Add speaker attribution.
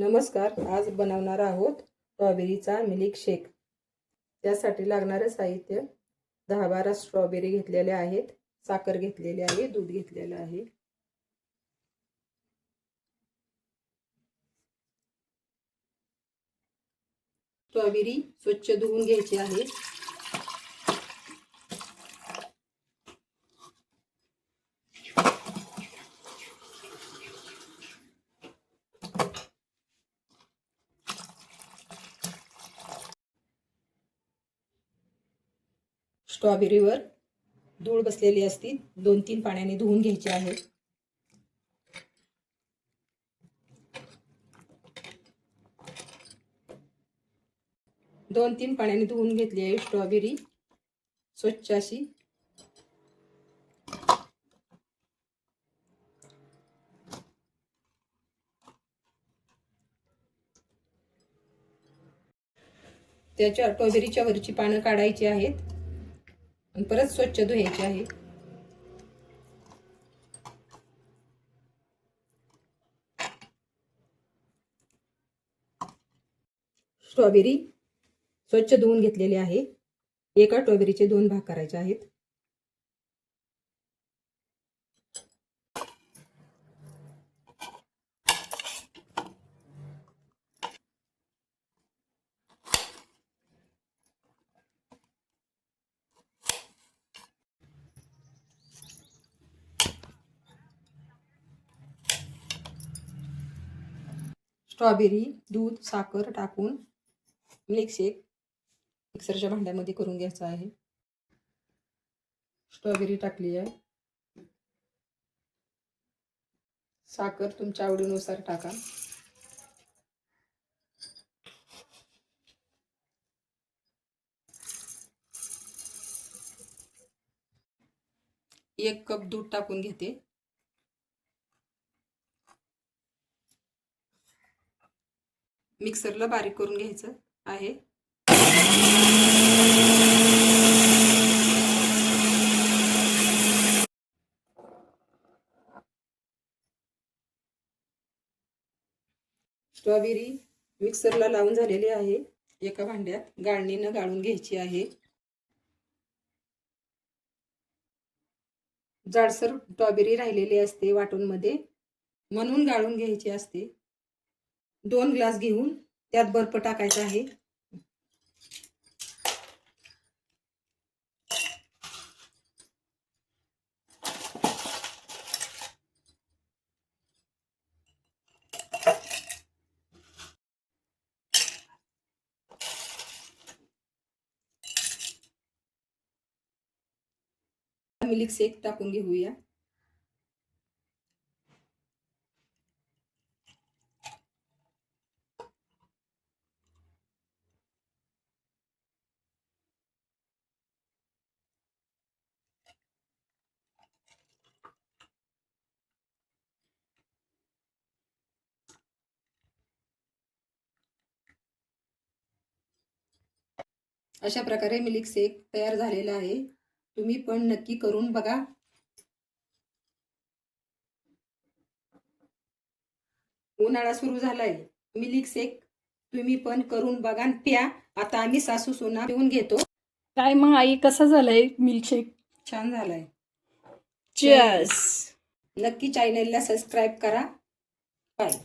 Speaker 1: नमस्कार, आज बनवणार आहोत स्ट्रॉबेरीचा मिल्क शेक। त्यासाठी लागणारे साहित्य 10-12 स्ट्रॉबेरी घेतलेले आहेत, साखर घेतलेली आहे, दूध घेतलेले आहे। स्ट्रॉबेरी स्वच्छ धुवून घ्यायची आहे। स्ट्रॉबेरीवर धूळ बसलेली असती, 2-3 पाण्याने धुवून घ्यायची आहे। दोन तीन पाण्याने धुवून घेतली आहे स्ट्रॉबेरी स्वच्छ अशी। त्याच्या स्ट्रॉबेरीच्या वरची पानं काढायची आहेत आणि परत स्वच्छ धुवायची आहे। स्ट्रॉबेरी स्वच्छ धुवून घेतलेली आहे। एका स्ट्रॉबेरीचे 2 भाग करायचे आहेत। स्ट्रॉबेरी, दूध, साखर टाकून मिल्क शेक मिक्सरच्या भांड्यामध्ये करून घ्यायचा आहे। स्ट्रॉबेरी टाकली आहे, साखर तुमच्या आवडीनुसार टाका। एक कप दूध टाकून घेते। मिक्सरला बारीक करून घ्यायचं आहे। स्ट्रॉबेरी मिक्सरला लावून झालेली आहे। एका भांड्यात गाळणीनं गाळून घ्यायची आहे। जाडसर स्ट्रॉबेरी राहिलेली असते वाटून मध्ये, म्हणून गाळून घ्यायची असते। 2 ग्लास घेऊन त्यात बर्फ टाकायचा आहे। मिल्क शेक टाकून घेऊया। अशा प्रकारे मिल्क शेक तयार झालेला आहे। तुम्ही पण नक्की करून बघा। उन्हाळा सुरू झालाय, मिल्क शेक तुम्ही पण करून बघा आणि प्या। आता आम्ही सासू सुना पिऊन घेतो।
Speaker 2: काय मग आई, कसा झालाय मिल्कशेक?
Speaker 1: छान झालाय।
Speaker 2: चीयर्स।
Speaker 1: नक्की चॅनलला सबस्क्राइब करा। बाय।